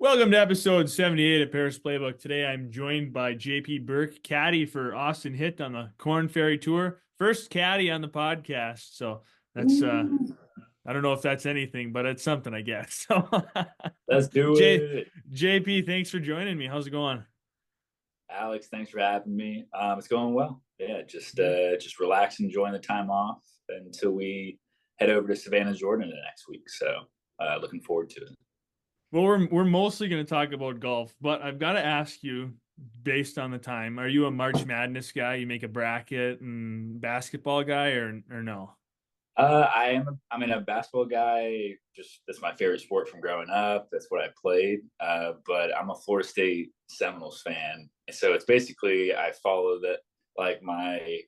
Welcome to episode 78 of Paris Playbook. Today I'm joined by JP Burke, Caddie for Austin Hitt on the Korn Ferry tour. First Caddie on the podcast. So that's Ooh, I don't know if that's anything, but it's something, I guess. So let's do J it. JP, thanks for joining me. How's it going? Alex, thanks for having me. It's going well. Yeah, Yeah. just relax, enjoying the time off until we head over to Savannah, Georgia next week. So looking forward to it. Well, we're mostly going to talk about golf, but I've got to ask you, based on the time, are you a March Madness guy? You make a bracket and basketball guy, or no? I'm a basketball guy. Just that's my favorite sport from growing up. That's what I played. But I'm a Florida State Seminoles fan, so it's basically I follow that. Like my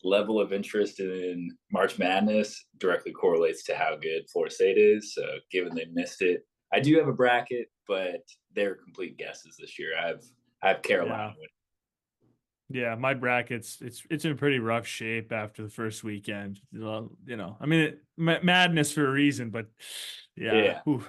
level of interest in March Madness directly correlates to how good Florida State is. So given they missed it, I do have a bracket, but they're complete guesses this year. I have Carolina Yeah. winning. Yeah, my brackets it's in pretty rough shape after the first weekend. I mean, madness for a reason, but yeah. Yeah, Ooh.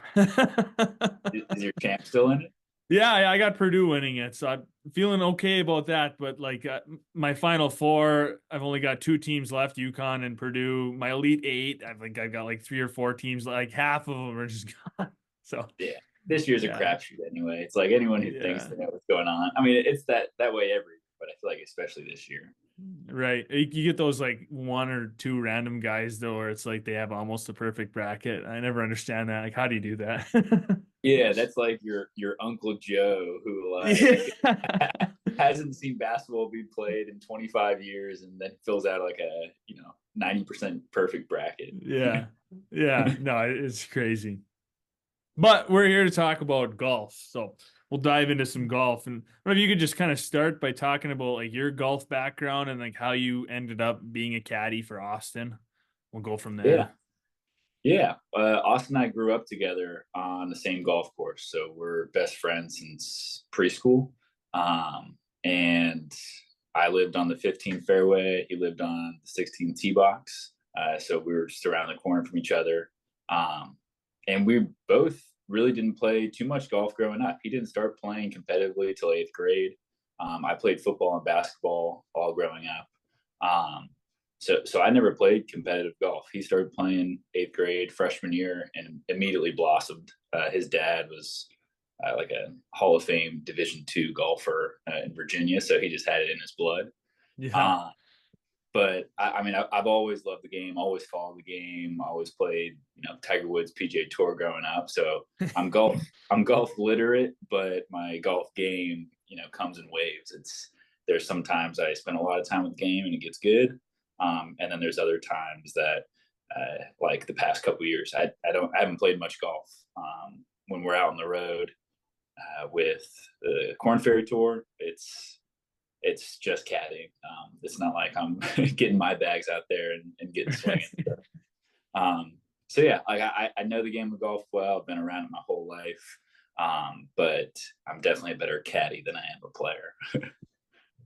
is your champ still in it? Yeah, I got Purdue winning it, so I'm feeling okay about that. But like my final four, I've only got two teams left: UConn and Purdue. My elite eight, I've got like three or four teams. Like half of them are just gone. So Yeah, this year's a yeah, crapshoot anyway. It's like anyone who thinks yeah. they know what's going on. I mean, it's that way every year, but I feel like especially this year. Right. You get those like one or two random guys though, where it's like they have almost a perfect bracket. I never understand that. Like, how do you do that? Yeah, that's like your Uncle Joe who like Yeah. hasn't seen basketball be played in 25 years and then fills out like a 90% perfect bracket. Yeah. Yeah. No, it's crazy. But we're here to talk about golf. So we'll dive into some golf. And I don't know if you could just kind of start by talking about like your golf background and like how you ended up being a caddy for Austin. We'll go from Yeah, there. yeah. Austin and I grew up together on the same golf course, so we're best friends since preschool. And I lived on the 15 fairway. He lived on the 16 tee box. So we were just around the corner from each other. Um, and we both really didn't play too much golf growing up. He didn't start playing competitively till eighth grade. I played football and basketball all growing up. Um, so I never played competitive golf. He started playing eighth grade, freshman year, and immediately blossomed. His dad was like a Hall of Fame Division II golfer in Virginia, so he just had it in his blood. Yeah. Uh, but I've always loved the game, always followed the game, always played, Tiger Woods PGA Tour growing up. So I'm golf literate, but my golf game, comes in waves. There's sometimes I spend a lot of time with the game and it gets good, and then there's other times that, like the past couple of years, I haven't played much golf. When we're out on the road with the Korn Ferry tour, it's just caddying. It's not like I'm getting my bags out there and getting swinging. So yeah, like I know the game of golf well. I've been around it my whole life, but I'm definitely a better caddy than I am a player.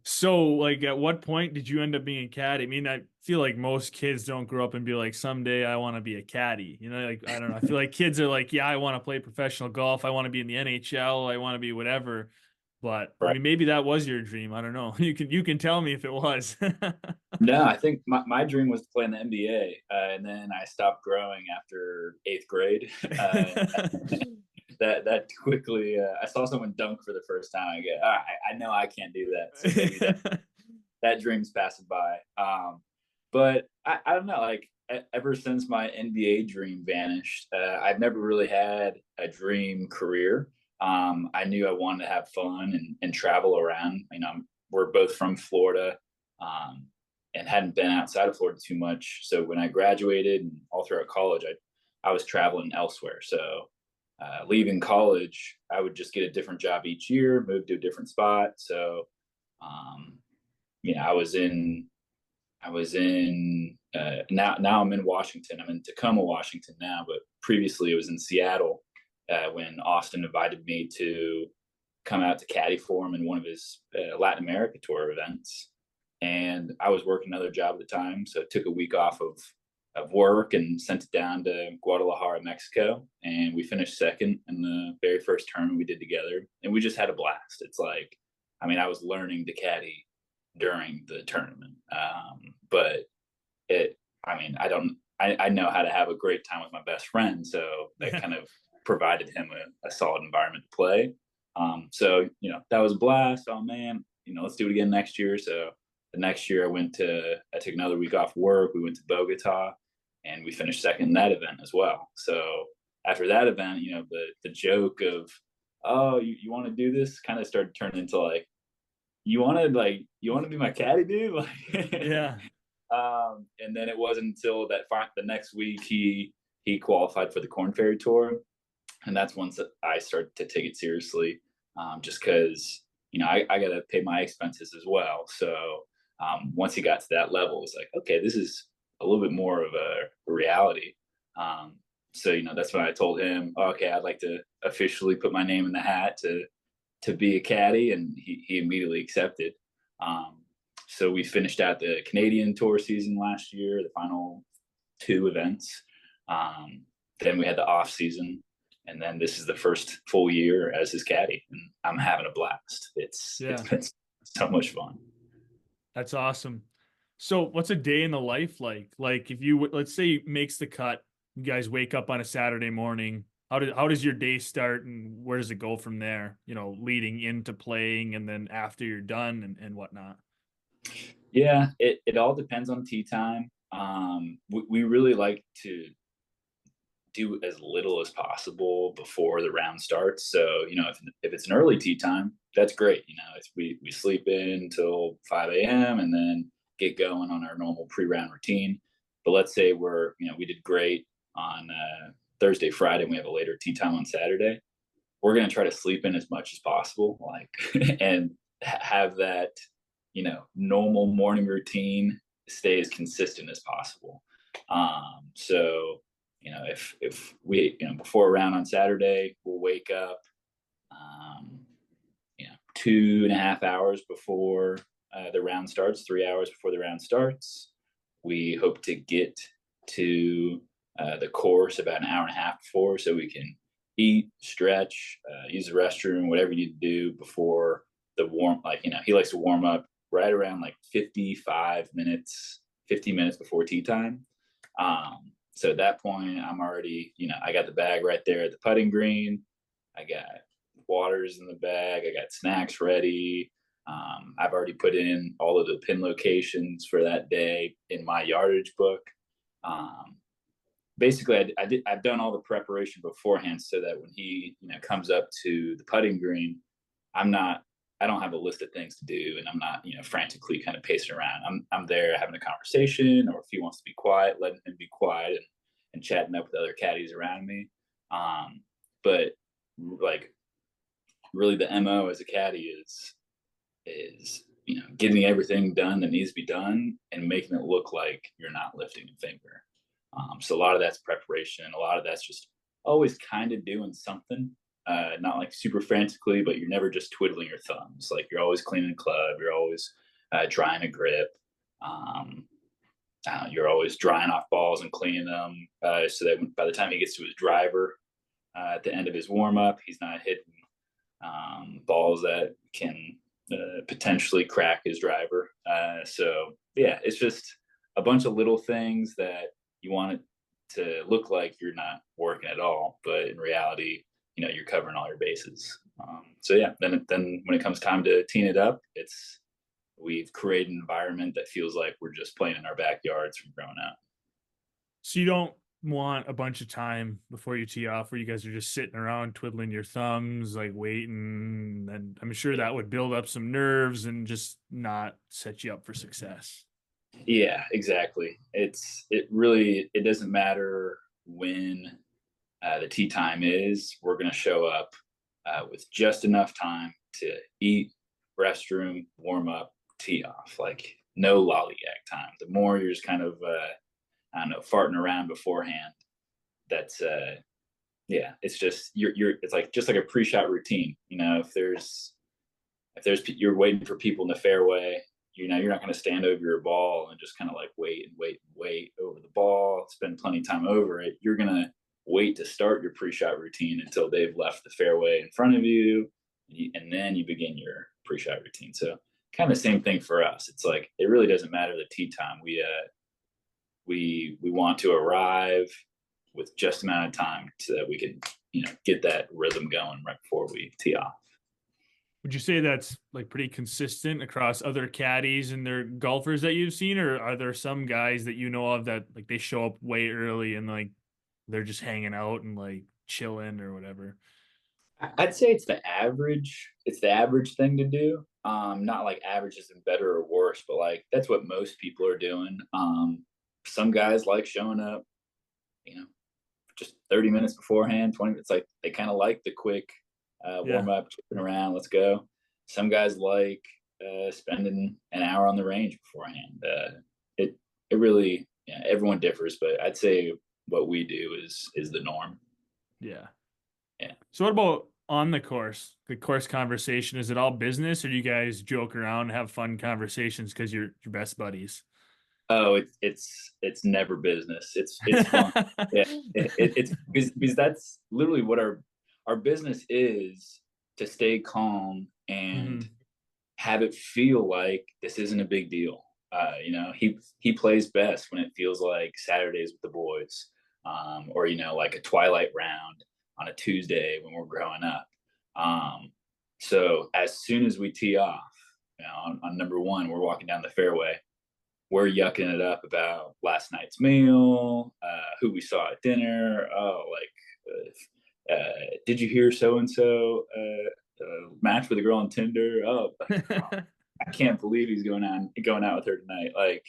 So, like, at what point did you end up being a caddy? I mean, I feel like most kids don't grow up and be like, someday I want to be a caddy. Like, I don't know. I feel like kids are like, yeah, I want to play professional golf. I want to be in the NHL. I want to be whatever. But I Right. mean, maybe that was your dream. I don't know. You can tell me if it was. No, I think my dream was to play in the NBA, and then I stopped growing after eighth grade. That quickly, I saw someone dunk for the first time. I get, I know I can't do that, so maybe that dream's passing by. But I don't know, like ever since my NBA dream vanished, I've never really had a dream career. I knew I wanted to have fun and travel around. We're both from Florida, um, and hadn't been outside of Florida too much. So when I graduated and all throughout college, I was traveling elsewhere. So leaving college, I would just get a different job each year, move to a different spot. So um, I was in now I'm in Washington. I'm in Tacoma, Washington now, but previously it was in Seattle when Austin invited me to come out to caddy for him in one of his Latin America tour events. And I was working another job at the time, so I took a week off of of work and sent it down to Guadalajara, Mexico, and we finished second in the very first tournament we did together, and we just had a blast. It's like, I mean, I was learning to caddy during the tournament, but I mean, I know how to have a great time with my best friend, so that kind of provided him a solid environment to play. So that was a blast. Oh man, let's do it again next year. So the next year I took another week off work. We went to Bogota and we finished second in that event as well. So after that event, the joke of, oh, you want to do this kind of started turning into like, you want to be my caddy, dude? Like, Yeah. And then it wasn't until the next week he qualified for the Korn Ferry Tour, and that's once I started to take it seriously, just because I got to pay my expenses as well. So once he got to that level, it's like, okay, this is a little bit more of a reality. So that's when I told him, okay, I'd like to officially put my name in the hat to be a caddy, and he immediately accepted. So we finished out the Canadian Tour season last year, the final 2 events. Then we had the Offseason, and then this is the first full year as his caddy, and I'm having a blast. It's been so much fun. That's awesome. So what's a day in the life like? Like if you, let's say he makes the cut, you guys wake up on a Saturday morning, how does your day start and where does it go from there, leading into playing and then after you're done and whatnot? Yeah, it all depends on tee time. We really like to do as little as possible before the round starts. So, if it's an early tee time, that's great. We sleep in until 5 a.m. and then get going on our normal pre-round routine. But let's say we did great on Thursday, Friday, and we have a later tee time on Saturday. We're going to try to sleep in as much as possible, like, and have that, normal morning routine stay as consistent as possible. So, if we, before a round on Saturday, we'll wake up, 2.5 hours before the round starts, 3 hours before the round starts. We hope to get to the course about an hour and a half before, so we can eat, stretch, use the restroom, whatever you need to do before the warm. Like, he likes to warm up right around like 50 minutes before tee time. So at that point, I'm already, I got the bag right there at the putting green. I got waters in the bag. I got snacks ready. I've already put in all of the pin locations for that day in my yardage book. Basically, I've done all the preparation beforehand so that when he, comes up to the putting green, I don't have a list of things to do, and I'm not, frantically kind of pacing around. I'm there having a conversation, or if he wants to be quiet, letting him be quiet and chatting up with other caddies around me. But like, really, the MO as a caddy is getting everything done that needs to be done and making it look like you're not lifting a finger. So a lot of that's preparation. A lot of that's just always kind of doing something. Not like super frantically, but you're never just twiddling your thumbs. Like, you're always cleaning a club. You're always drying a grip. You're always drying off balls and cleaning them, so that by the time he gets to his driver at the end of his warm up, he's not hitting balls that can potentially crack his driver. So yeah, it's just a bunch of little things that you want it to look like you're not working at all, but in reality, you're covering all your bases. So yeah, then when it comes time to teeing it up, we've created an environment that feels like we're just playing in our backyards from growing up. So you don't want a bunch of time before you tee off where you guys are just sitting around twiddling your thumbs, like waiting. And I'm sure that would build up some nerves and just not set you up for success. Yeah, exactly. It doesn't matter when the tee time is. We're going to show up with just enough time to eat, restroom, warm up, tee off. Like, no lollygag time. The more you're just kind of I don't know, farting around beforehand, that's yeah, it's just it's like just like a pre-shot routine. If you're waiting for people in the fairway, you're not going to stand over your ball and just kind of like wait and wait and wait over the ball, spend plenty of time over it. You're going to wait to start your pre-shot routine until they've left the fairway in front of you, and then you begin your pre-shot routine. So kind of the same thing for us. It's like it really doesn't matter the tee time. We want to arrive with just amount of time so that we can get that rhythm going right before we tee off. Would you say that's like pretty consistent across other caddies and their golfers that you've seen, or are there some guys that you know of that like they show up way early and like they're just hanging out and like chilling or whatever? I'd say it's the average. It's the average thing to do. Not like average isn't better or worse, but like that's what most people are doing. Some guys like showing up, just 30 minutes beforehand, 20 minutes. Like they kind of like the quick warm up, chipping around, let's go. Some guys like spending an hour on the range beforehand. It really, everyone differs, but I'd say what we do is the norm. Yeah. Yeah. So what about on the course conversation? Is it all business, or do you guys joke around and have fun conversations because you're your best buddies? Oh, it's never business. It's fun. Yeah, it's because that's literally what our business is, to stay calm and Mhm. have it feel like this isn't a big deal. He plays best when it feels like Saturdays with the boys, or like a twilight round on a Tuesday when we're growing up. So as soon as we tee off, on number one, we're walking down the fairway. We're yucking it up about last night's meal, who we saw at dinner. Oh, like, did you hear so and so match with a girl on Tinder? Oh, I can't believe he's going out with her tonight. Like,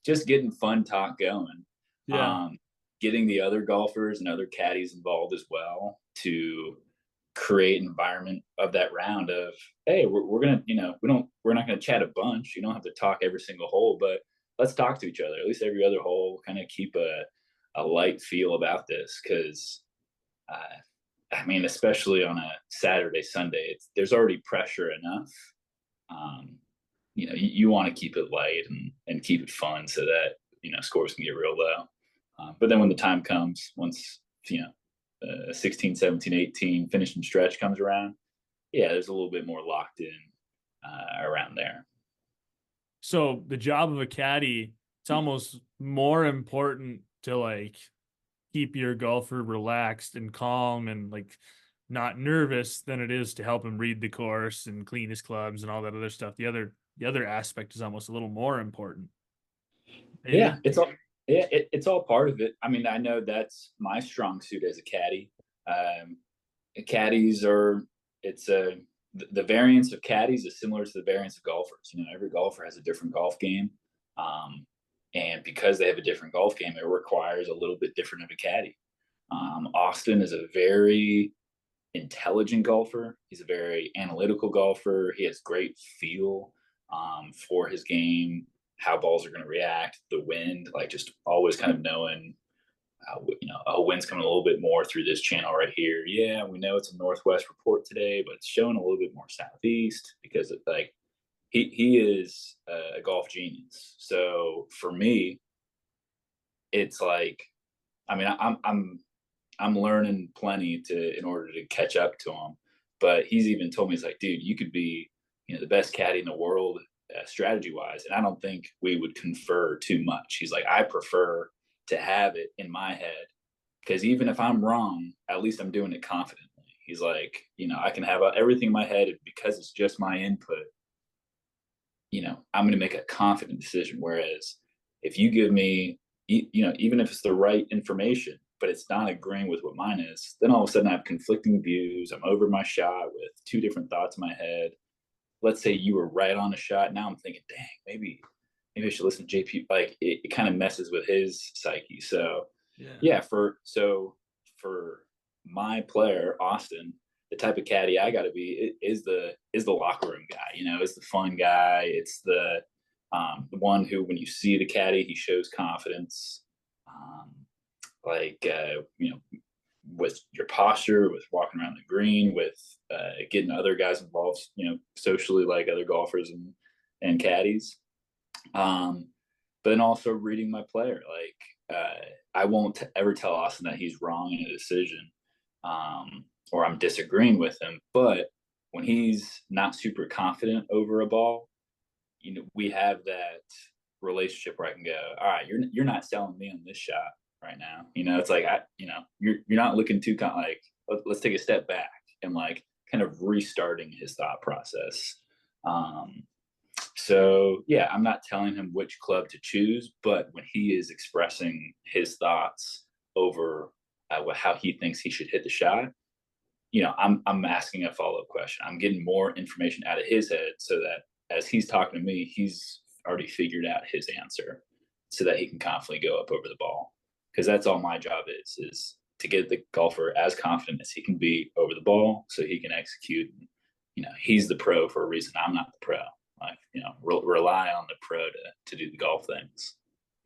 just getting fun talk going. Yeah. Getting the other golfers and other caddies involved as well to create an environment of that round of, hey, we're gonna, we're not gonna chat a bunch. You don't have to talk every single hole, but let's talk to each other at least every other hole. Kind of keep a light feel about this, because I mean, especially on a Saturday, Sunday, there's already pressure enough. You want to keep it light and keep it fun so that scores can get real low. But then when the time comes, once 16, 17, 18 finishing stretch comes around, yeah, there's a little bit more locked in around there. So the job of a caddy, it's almost more important to like keep your golfer relaxed and calm and like not nervous than it is to help him read the course and clean his clubs and all that other stuff. The other aspect is almost a little more important. Yeah, Maybe. it's all part of it. I mean, I know that's my strong suit as a caddy. Um, Caddies are it's a the variance of caddies is similar to the variance of golfers. Every golfer has a different golf game, and because they have a different golf game, it requires a little bit different of a caddy. Austin is a very intelligent golfer. He's a very analytical golfer. He has great feel for his game, how balls are going to react, the wind, like just always kind of knowing wind's coming a little bit more through this channel right here. Yeah, we know it's a northwest report today, but it's showing a little bit more southeast, because it's like he is a golf genius. So for me, it's like, I mean, I'm learning plenty in order to catch up to him. But he's even told me, he's like, dude, you could be the best caddy in the world strategy wise, and I don't think we would confer too much. He's like, I prefer to have it in my head, because even if I'm wrong, at least I'm doing it confidently. He's like, I can have everything in my head, because it's just my input. I'm going to make a confident decision. Whereas if you give me, even if it's the right information, but it's not agreeing with what mine is, then all of a sudden I have conflicting views. I'm over my shot with two different thoughts in my head. Let's say you were right on a shot. Now I'm thinking, dang, maybe I should listen to JP. Like it kind of messes with his psyche. So yeah, for my player, Austin, the type of caddy I got to be is the locker room guy. Is the fun guy. It's the one who, when you see the caddy, he shows confidence. With your posture, with walking around the green, with getting other guys involved, socially, like other golfers and caddies. But then also reading my player. Like, I won't ever tell Austin that he's wrong in a decision, or I'm disagreeing with him. But when he's not super confident over a ball, we have that relationship where I can go, all right, you're not selling me on this shot right now. It's like you're not looking too like let's take a step back and like kind of restarting his thought process. So yeah, I'm not telling him which club to choose, but when he is expressing his thoughts over how he thinks he should hit the shot, I'm asking a follow up question. I'm getting more information out of his head so that as he's talking to me, he's already figured out his answer, so that he can confidently go up over the ball. Because that's all my job is to get the golfer as confident as he can be over the ball, so he can execute. He's the pro for a reason. I'm not the pro. Like, rely on the pro to do the golf things.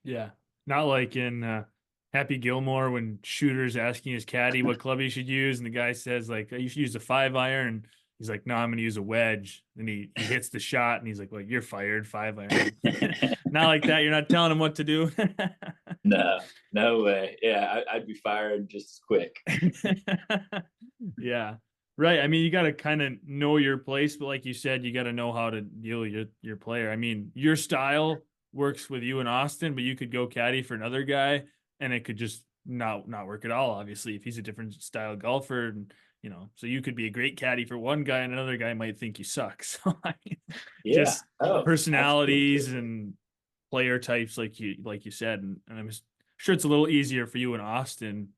Yeah. Not like in Happy Gilmore when Shooter's asking his caddy what club he should use, and the guy says, like, you should use a 5-iron. And he's like, no, I'm going to use a wedge. And he hits the shot, and he's like, well, you're fired, 5-iron. Not like that. You're not telling him what to do. No way. Yeah, I'd be fired just as quick. Yeah. Right. I mean, you got to kind of know your place, but like you said, you got to know how to deal with your player. I mean, your style works with you and Austin, but you could go caddy for another guy and it could just not work at all, obviously, if he's a different style golfer. And, so you could be a great caddy for one guy and another guy might think you suck. So I mean, Yeah. just Oh, personalities absolutely. and player types, like you said. And I'm sure it's a little easier for you and Austin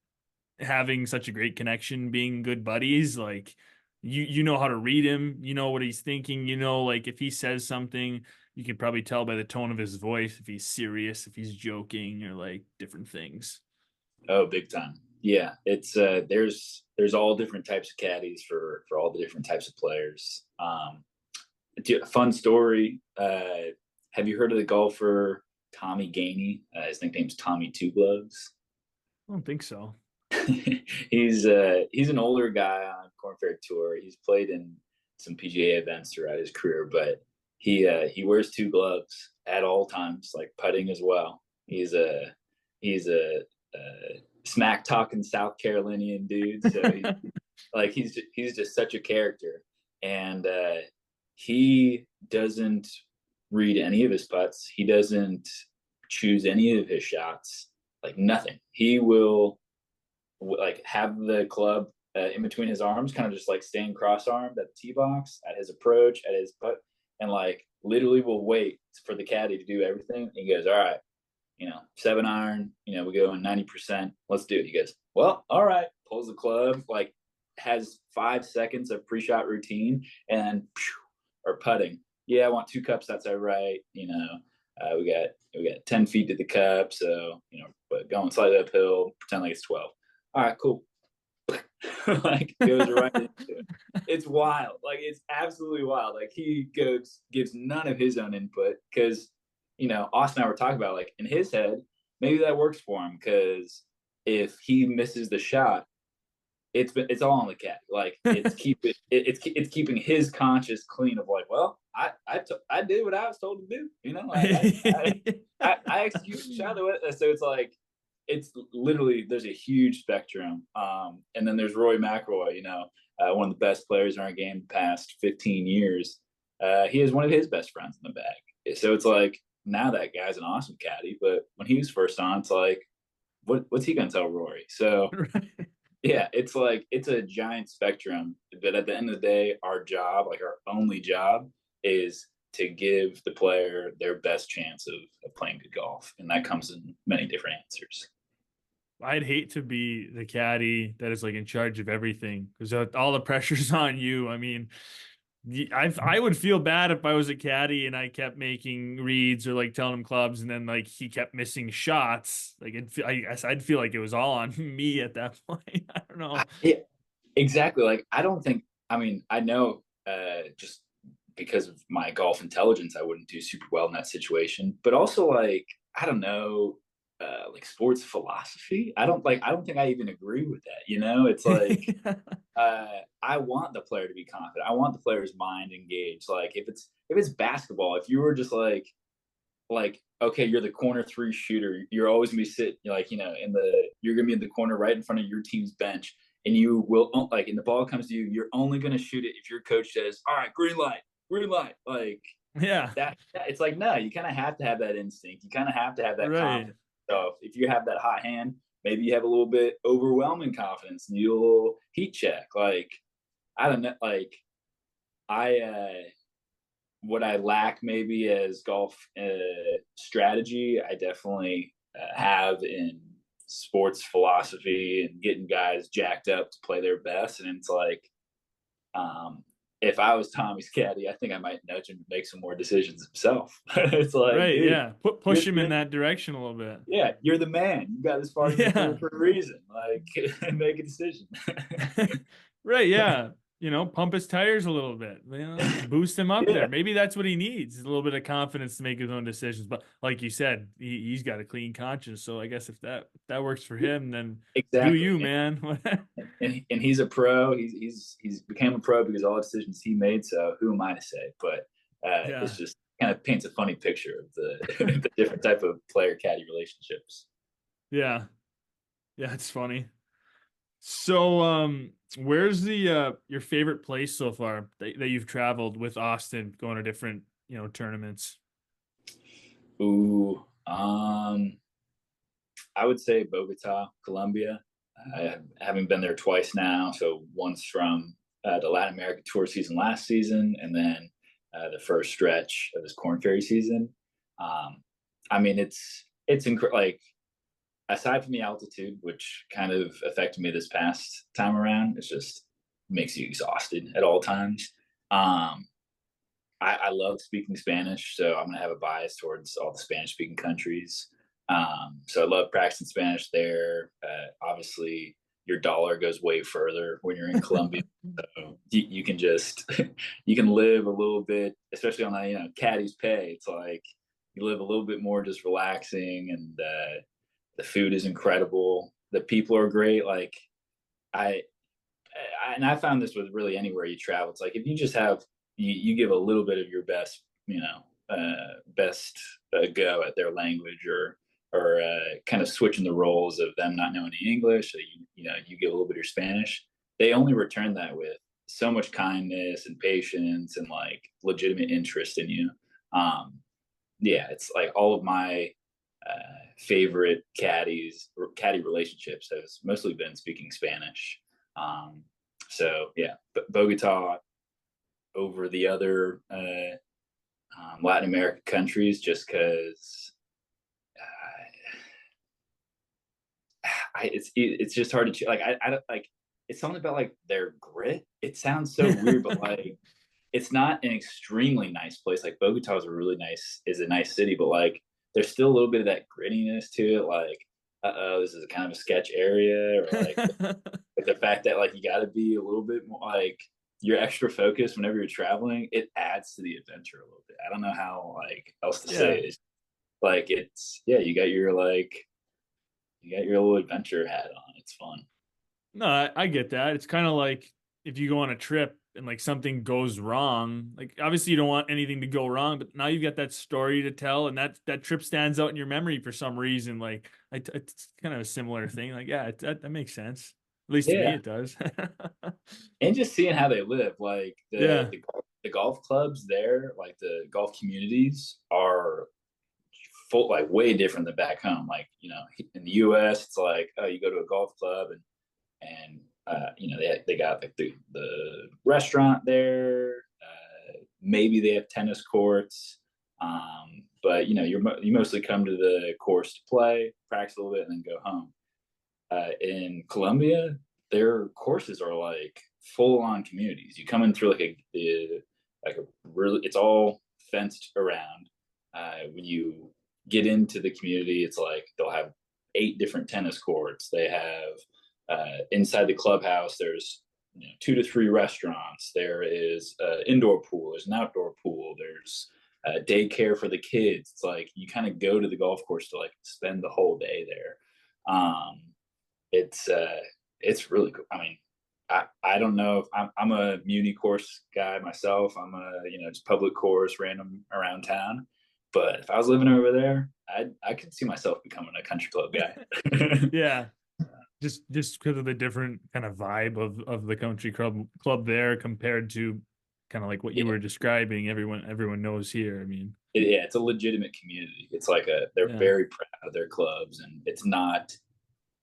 having such a great connection, being good buddies. Like you know how to read him, you know what he's thinking, like if he says something, you can probably tell by the tone of his voice if he's serious, if he's joking, or like different things. Oh, big time. Yeah, it's there's all different types of caddies for all the different types of players. Fun story. Have you heard of the golfer Tommy Gainey? His nickname's Tommy Two Gloves. I don't think so. He's an older guy on Korn Ferry Tour. He's played in some PGA events throughout his career, but he wears two gloves at all times, like putting as well. He's a smack talking South Carolinian dude, so he's just such a character, and he doesn't read any of his putts. He doesn't choose any of his shots, like nothing. He will like have the club in between his arms, kind of just like staying cross-armed at the tee box, at his approach, at his putt, and like literally will wait for the caddy to do everything. And he goes, all right, 7-iron, we go in 90%. Let's do it. He goes, well, all right. Pulls the club, like has 5 seconds of pre-shot routine, and or putting. Yeah, I want 2 cups. That's all right. We got 10 feet to the cup, so but going slightly uphill, pretend like it's 12. All right, cool. Like goes right into it. It's wild. Like it's absolutely wild. Like he gives none of his own input because Austin and I were talking about, like, in his head, maybe that works for him because if he misses the shot, it's all on the cat. Like it's keeping his conscience clean of like, well, I did what I was told to do. I executed the shot. So it's like it's literally there's a huge spectrum. And then there's Rory McIlroy, one of the best players in our game the past 15 years. He has one of his best friends in the bag. So it's like now that guy's an awesome caddy, but when he was first on, it's like, what's he gonna tell Rory? So yeah, it's like it's a giant spectrum. But at the end of the day, our job, like our only job, is to give the player their best chance of playing good golf, and that comes in many different answers. I'd hate to be the caddy that is like in charge of everything because all the pressure's on you. I mean, I would feel bad if I was a caddy and I kept making reads or like telling him clubs, and then like he kept missing shots. Like I guess I'd feel like it was all on me at that point. I don't know. Yeah, exactly. Like I don't think. I mean, I know just because of my golf intelligence, I wouldn't do super well in that situation. But also, like I don't know, like sports philosophy. I don't think I even agree with that. It's like I want the player to be confident. I want the player's mind engaged. Like if it's basketball, if you were just like like, okay, you're the corner three shooter. You're always gonna be sitting like, you're gonna be in the corner right in front of your team's bench, and you will like, and the ball comes to you, you're only gonna shoot it if your coach says, "All right, green light." Like Yeah. it's like, no, you kind of have to have that instinct. You kind of have to have that Right. confidence. So if you have that hot hand, maybe you have a little bit overwhelming confidence and you'll heat check. Like I don't know, like I what I lack maybe as golf strategy, I definitely have in sports philosophy and getting guys jacked up to play their best. And it's like, um, if I was Tommy's caddy, I think I might nudge him to make some more decisions himself. It's like, Right. dude, Yeah. Push him in that direction a little bit. yeah, you're the man. You got this far in your career Yeah. for a reason. Like, make a decision. Right. Yeah. Pump his tires a little bit, boost him up Yeah, there. Maybe that's what he needs, a little bit of confidence to make his own decisions. But like you said, he's got a clean conscience. So I guess if that works for him, then do exactly. you, man. And he's a pro. He's became a pro because all the decisions he made. So who am I to say? But Yeah. it's just kind of paints a funny picture of the the different type of player caddy relationships. Yeah. Yeah. It's funny. So, where's the your favorite place so far that you've traveled with Austin, going to different, tournaments? Ooh, I would say Bogota, Colombia. Having been there twice now, so once from the Latin America tour season last season, and then the first stretch of this Korn Ferry season. Um, I mean, it's incredible. Like aside from the altitude, which kind of affected me this past time around, it just makes you exhausted at all times. Um, I love speaking Spanish, so I'm gonna have a bias towards all the Spanish speaking countries. So I love practicing Spanish there. Obviously, your dollar goes way further when you're in Colombia. So you can just you can live a little bit, especially on that caddy's pay. It's like you live a little bit more just relaxing, and the food is incredible. The people are great. Like I, and I found this with really anywhere you travel. It's like if you just have you give a little bit of your best, best go at their language, or kind of switching the roles of them not knowing any English. So you give a little bit of your Spanish. They only return that with so much kindness and patience and like legitimate interest in you. Um, yeah, it's like all of my favorite caddy relationships has mostly been speaking Spanish. So yeah, Bogota over the other Latin American countries, just because it's just hard to like. I don't like. It's something about like their grit. It sounds so weird, but like it's not an extremely nice place. Like Bogota is a nice city, but like there's still a little bit of that grittiness to it. Like, this is kind of a sketch area, or like the fact that like you got to be a little bit more like you're extra focused whenever you're traveling. It adds to the adventure a little bit. I don't know how like else to say Yeah. it. It's like it's yeah, you got your little adventure hat on. It's fun. No, I get that. It's kind of like if you go on a trip and like something goes wrong, like obviously you don't want anything to go wrong, but now you've got that story to tell, and that trip stands out in your memory for some reason. Like it's kind of a similar thing. Like yeah, that makes sense. At least to me, Yeah, it does. and just seeing how they live, like Yeah. the golf clubs there, like the golf communities are full, like way different than back home. Like in the U.S., it's like oh, you go to a golf club and they got like the restaurant there. Maybe they have tennis courts, but you mostly come to the course to play, practice a little bit, and then go home. In Colombia, their courses are like full on communities. You come in through like a really, it's all fenced around. When you get into the community, it's like they'll have 8 different tennis courts. They have inside the clubhouse, there's 2 to 3 restaurants. There is an indoor pool. There's an outdoor pool. There's daycare for the kids. It's like you kind of go to the golf course to like spend the whole day there. Um, it's really cool. I mean, I don't know if I'm a muni course guy myself. I'm a just public course random around town. But if I was living over there, I could see myself becoming a country club guy. Yeah. Just because of the different kind of vibe of the country club there compared to kind of like what you Yeah, were describing. Everyone knows here. I mean, yeah, it's a legitimate community. It's like they're yeah. very proud of their clubs, and it's not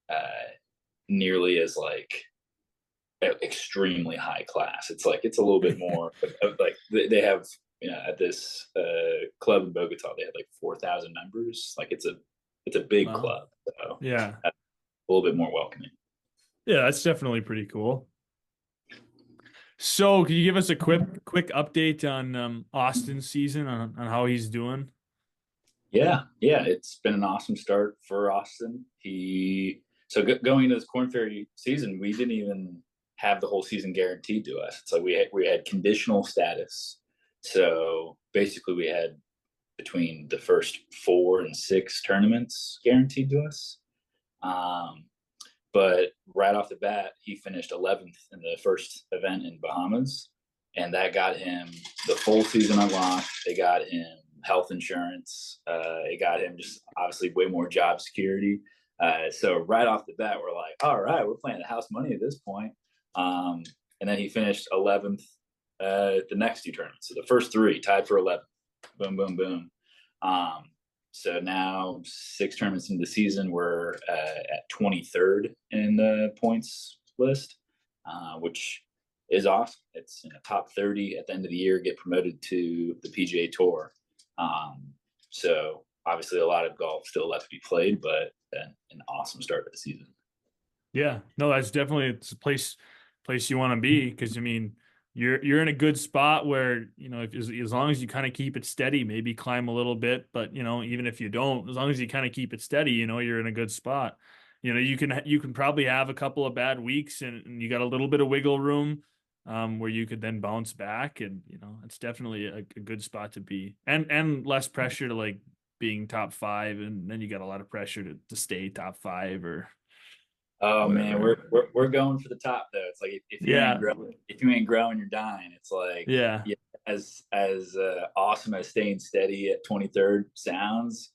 uh, nearly as like extremely high class. It's like it's a little bit more like they have, at this club in Bogota, they had like 4,000 members. Like it's a big Wow. club, so Yeah. a little bit more welcoming. Yeah, that's definitely pretty cool. So, can you give us a quick update on Austin's season on how he's doing? Yeah, it's been an awesome start for Austin. Going into this Corn Ferry season, we didn't even have the whole season guaranteed to us. It's like we had conditional status. So basically, we had between the first 4 and 6 tournaments guaranteed to us. Um, but right off the bat, he finished 11th in the first event in Bahamas, and that got him the full season unlocked. They got him health insurance. It got him just obviously way more job security. So right off the bat, we're like, all right, we're playing the house money at this point. And then he finished 11th the next 2 tournaments. So the first 3 tied for 11th. Boom, boom, boom. Um, so now 6 tournaments into the season, we're at 23rd in the points list, which is awesome. It's top 30 at the end of the year, get promoted to the PGA Tour. So obviously a lot of golf still left to be played, but an awesome start to the season. Yeah, no, that's definitely it's a place you want to be because I mean you're in a good spot where if as long as you kind of keep it steady, maybe climb a little bit, but even if you don't, as long as you kind of keep it steady, you're in a good spot. You can probably have a couple of bad weeks and you got a little bit of wiggle room where you could then bounce back and it's definitely a good spot to be and less pressure to like being top 5 and then you got a lot of pressure to stay top 5 or Oh man, whatever. we're going for the top though. It's like if you ain't Yeah. growing, if you ain't growing, you're dying. It's like, Yeah. yeah, as awesome as staying steady at 23rd sounds,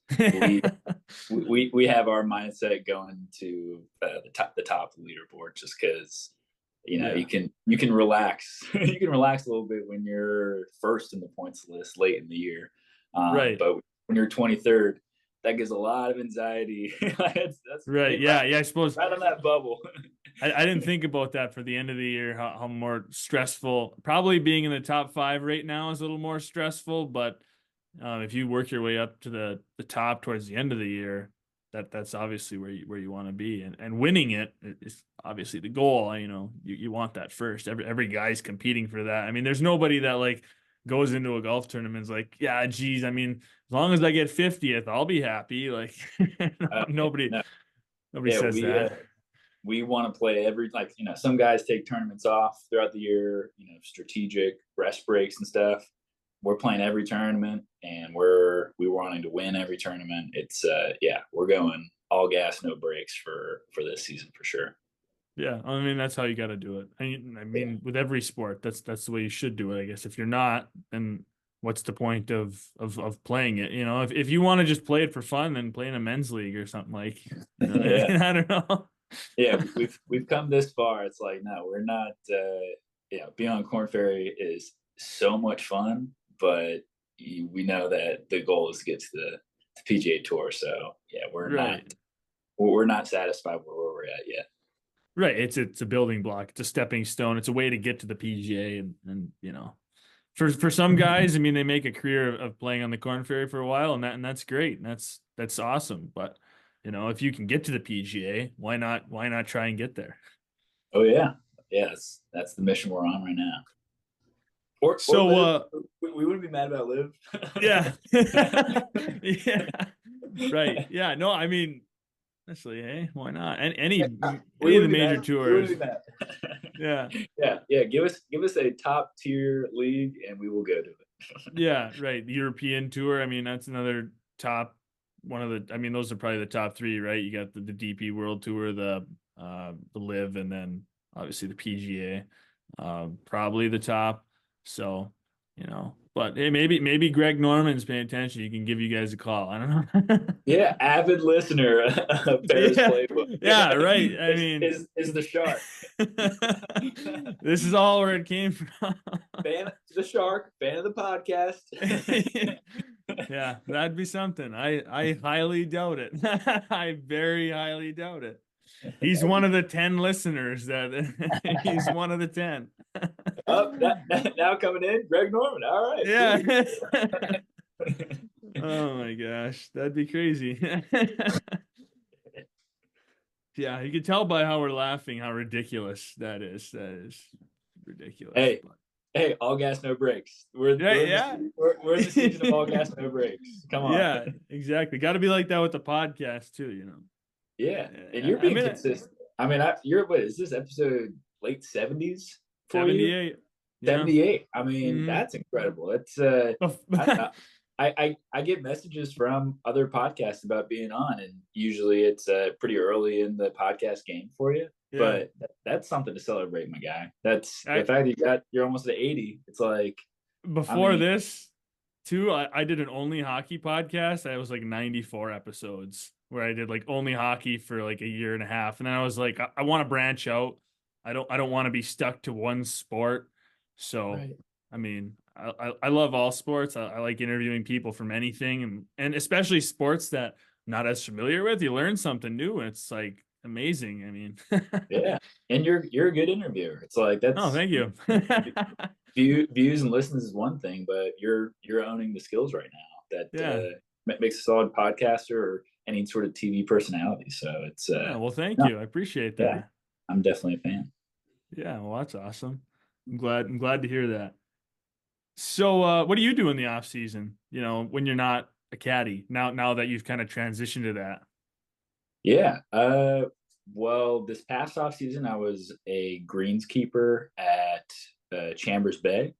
we we have our mindset going to the top of the leaderboard just because Yeah. you can relax you can relax a little bit when you're first in the points list late in the year, Right. but when you're 23rd, that gives a lot of anxiety. That's Right. getting right, Yeah. Yeah. I suppose right on that bubble. I didn't think about that for the end of the year, how more stressful. Probably being in the top 5 right now is a little more stressful, but if you work your way up to the top towards the end of the year, that's obviously where you want to be, and winning it is obviously the goal. You want that first. Every guy's competing for that. I mean, there's nobody that like goes into a golf tournament and is like, yeah, geez, I mean, as long as I get 50th, I'll be happy. Like nobody No, nobody yeah, says that. we want to play like some guys take tournaments off throughout the year, strategic rest breaks and stuff. We're playing every tournament and we're wanting to win every tournament. It's yeah, we're going all gas no brakes for this season for sure. Yeah, I mean that's how you got to do it. I Yeah, mean with every sport, that's the way you should do it. I guess if you're not, then what's the point of playing it? If you want to just play it for fun, then play in a men's league or something like. yeah, I don't know. yeah, we've come this far. It's like, no, we're not being on Corn Ferry is so much fun, but we know that the goal is to get to the PGA Tour. So yeah, Right, we're not satisfied where we're at yet. right. It's a building block. It's a stepping stone. It's a way to get to the PGA, and for some guys, I mean, they make a career of playing on the Corn Ferry for a while, and that's great. And that's awesome. But if you can get to the PGA, why not try and get there? Oh yeah, yeah, that's the mission we're on right now. Or So live. We wouldn't be mad about live. yeah. Yeah. Right. Yeah. No, I mean, honestly, hey, why not? And any We any of the wouldn't be major mad. We wouldn't tours. be mad. Yeah. Yeah. Give us a top tier league, and we will go to it. Yeah, right. The European tour. I mean, that's another top one of the I mean, those are probably the top 3, right? You got the DP World Tour, the Live, and then obviously the PGA. Probably the top. So, But hey, maybe Greg Norman's paying attention. He can give you guys a call. I don't know. Yeah, avid listener of Paris Yeah, Playbook yeah, right. I mean, is the shark. this is all where it came from. Fan the shark, fan of the podcast. Yeah, that'd be something. I highly doubt it. I very highly doubt it. He's one of the 10 listeners that he's one of the 10. Oh, now coming in, Greg Norman. All right, Yeah. sweet. Oh my gosh, that'd be crazy. Yeah, you can tell by how we're laughing how ridiculous that is. That is ridiculous. Hey, But hey, all gas, no brakes. We're yeah, we're in yeah. the we're in the season of all gas, no brakes. Come on. Yeah, exactly. Got to be like that with the podcast too, you know. Yeah, and Yeah, you're I being mean, consistent. I mean, you're what is this episode late 70s for you? 78. Yeah. 78. I mean, Mm-hmm. that's incredible. That's I get messages from other podcasts about being on, and usually it's pretty early in the podcast game for you. Yeah. But that's something to celebrate, my guy. That's the I, fact that you're almost at 80. It's like, I before mean, this, too, I did an only hockey podcast. I was like 94 episodes where I did like only hockey for like a year and a half. And then I was like, I want to branch out. I don't want to be stuck to one sport. So, right. I mean, I love all sports. I like interviewing people from anything and especially sports that I'm not as familiar with. You learn something new and it's like amazing. I mean, Yeah, and you're a good interviewer. It's like oh, that's thank you. views and listens is one thing, but you're owning the skills right now that Yeah. makes a solid podcaster or any sort of TV personality. So it's Yeah. Well, thank no, you. I appreciate yeah, that. I'm definitely a fan. Yeah. Well, that's awesome. I'm glad to hear that. So, what do you do in the off season? You know, when you're not a caddy now that you've kind of transitioned to that. Yeah. Well, this past off season, I was a greenskeeper at Chambers Bay,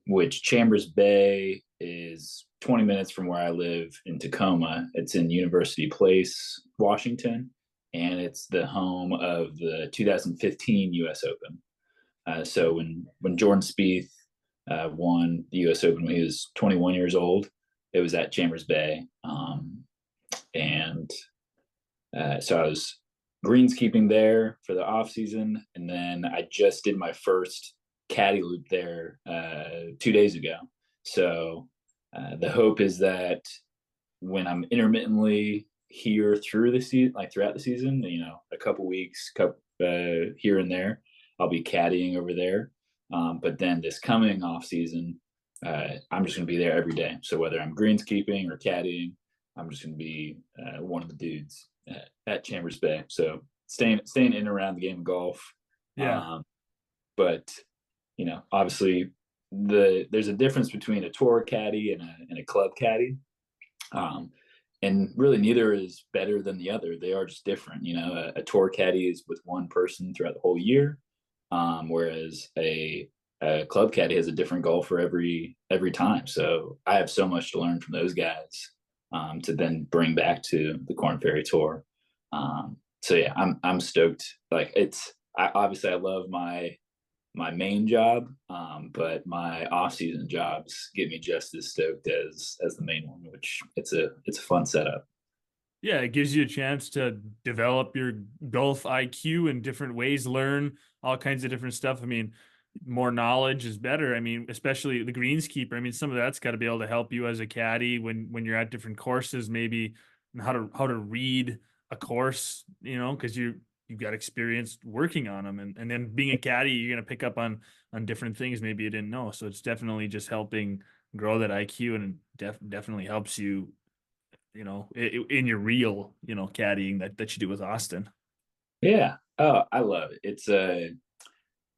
which Chambers Bay is 20 minutes from where I live in Tacoma. It's in University Place, Washington, and it's the home of the 2015 U.S. Open. So when Jordan Spieth won the U.S. Open when he was 21 years old, it was at Chambers Bay, and so I was greenskeeping there for the off season, and then I just did my first caddy loop there 2 days ago. So the hope is that when I'm intermittently here through the season, like throughout the season, you know, a couple weeks, here and there, I'll be caddying over there. But then this coming off season, I'm just going to be there every day. So whether I'm greenskeeping or caddying, I'm just going to be one of the dudes at Chambers Bay. So staying in and around the game of golf. Yeah. But you know, obviously there's a difference between a tour caddy and a club caddy. And really neither is better than the other. They are just different. You know, a tour caddy is with one person throughout the whole year, whereas a club caddy has a different golfer every time. So I have so much to learn from those guys to then bring back to the Korn Ferry Tour. So yeah, I'm stoked. Like obviously I love my main job, but my off-season jobs get me just as stoked as the main one, which it's a fun setup. Yeah, it gives you a chance to develop your golf IQ in different ways, learn all kinds of different stuff. I mean, more knowledge is better. I mean, especially the greenskeeper. I mean, some of that's got to be able to help you as a caddy when you're at different courses, maybe how to read a course, you know, because you've got experience working on them, and then being a caddy, you're gonna pick up on different things maybe you didn't know. So it's definitely just helping grow that IQ, and it definitely helps you, you know, in your real, you know, caddying that you do with Austin. Yeah. Oh, I love it. It's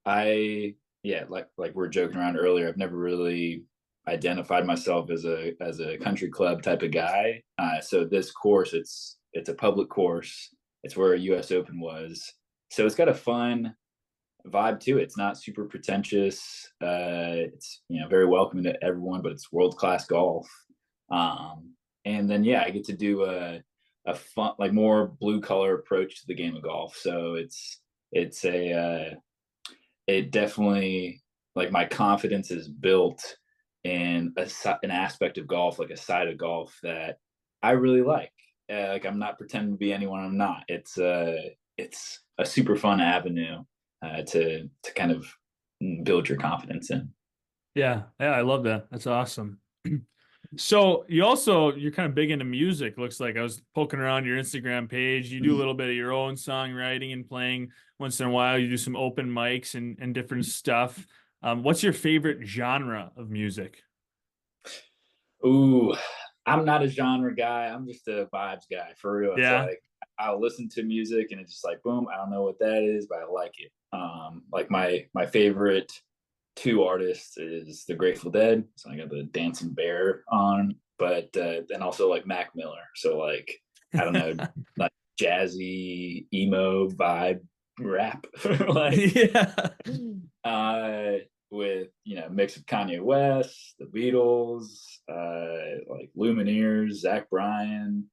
I yeah, like we are joking around earlier. I've never really identified myself as a country club type of guy. So this course, it's a public course. It's where a U.S. Open was. So it's got a fun vibe to it. It's not super pretentious. It's, you know, very welcoming to everyone, but it's world-class golf. And then yeah, I get to do a fun, like more blue collar approach to the game of golf. So it definitely, like, my confidence is built and an aspect of golf, like a side of golf that I really like. Like I'm not pretending to be anyone I'm not. It's a super fun avenue to kind of build your confidence in. Yeah, yeah, I love that. That's awesome. So you're kind of big into music. Looks like I was poking around your Instagram page. You do a little bit of your own songwriting and playing once in a while. You do some open mics and different stuff. What's your favorite genre of music? Ooh, I'm not a genre guy. I'm just a vibes guy for real. It's Yeah, like I'll listen to music and it's just like boom. I don't know what that is, but I like it. Like my favorite two artists is the Grateful Dead. So I got the Dancing Bear on, but then also like Mac Miller. So like I don't know, like jazzy emo vibe rap, like yeah, uh, with mix of Kanye West, the Beatles, like Lumineers, Zach Bryan,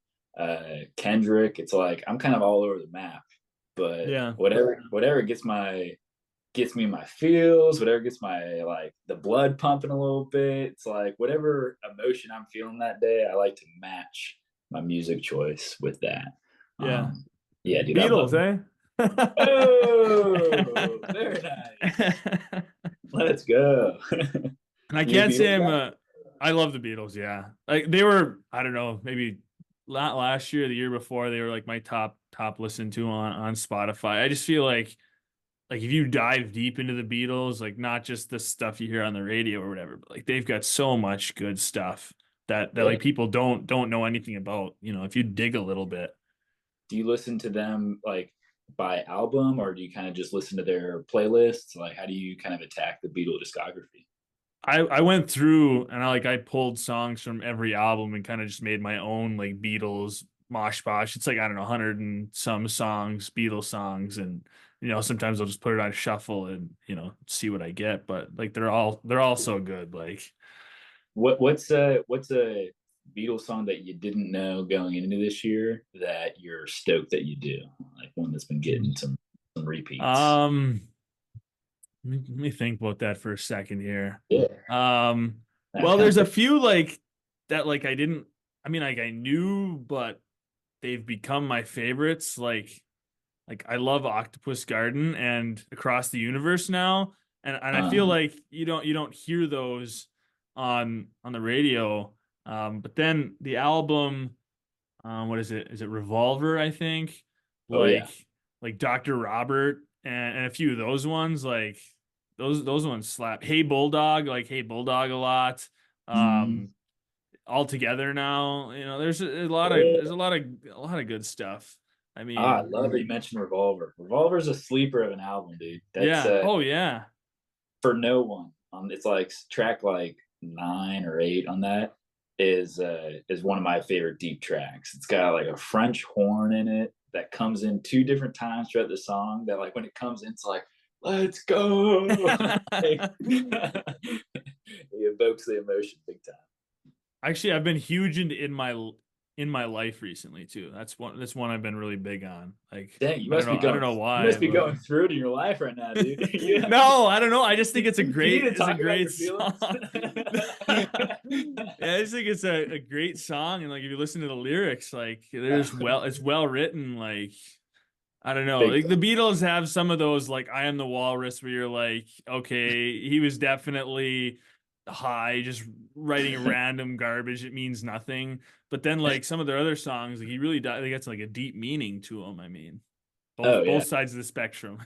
Kendrick. It's like I'm kind of all over the map, but yeah, whatever gets me my feels, whatever gets my like the blood pumping a little bit. It's like whatever emotion I'm feeling that day, I like to match my music choice with that. yeah. Yeah, dude, I Beatles, love. eh? Oh, very nice. Let's go. And I You a can't say Beatles I'm guy? a. I love the Beatles. Yeah, like they were. I don't know. Maybe not last year, the year before. They were like my top listened to on Spotify. I just feel like if you dive deep into the Beatles, like not just the stuff you hear on the radio or whatever, but like they've got so much good stuff that Yeah. like people don't know anything about. If you dig a little bit. Do you listen to them like by album, or do you kind of just listen to their playlists? Like, how do you kind of attack the Beatle discography? I went through and I pulled songs from every album and kind of just made my own like Beatles mosh posh. It's like I don't know, 100 and some songs, Beatles songs, and sometimes I'll just put it on shuffle and see what I get. But like they're all so good. Like What's a Beatles song that you didn't know going into this year that you're stoked that you do? Like one that's been getting some repeats. um, let me think about that for a second here. Yeah, Um, that well, kind there's of a thing. few like that like I didn't. I mean, like I knew, but they've become my favorites. Like I love Octopus Garden and Across the Universe now, and I feel Um, like you don't hear those on the radio. But then the album, what is it? Is it Revolver? I think oh yeah. like like Dr. Robert and a few of those ones like those ones slap. Hey Bulldog, like Hey Bulldog a lot. Mhm. Um, All Together now. There's Yeah. a lot of good stuff. I I mean, love that you mentioned Revolver. Revolver's a sleeper of an album, dude. That's yeah. Oh yeah. for no one. It's like track like 9 or 8 on that is one of my favorite deep tracks. It's got like a French horn in it that comes in 2 different times throughout the song. That like when it comes in, it's like let's go. Like, it evokes the emotion big time. Actually, I've been huge in my life recently too. That's one I've been really big on. Like Dang, you I don't must know be I don't going. know You why, must be but going through it in your life right now, dude. You, no, I don't know. I just think it's a you need great to it's a talk about great your feelings. song. Yeah, I just think it's a great song, and like if you listen to the lyrics, like it's well written. Like I don't know. Big Like the time. Beatles have some of those like I Am the Walrus where you're like, okay, he was definitely high, just writing random garbage. It means nothing. But then like some of their other songs, like he really does they got like a deep meaning to them. I mean, Oh both yeah. sides of the spectrum.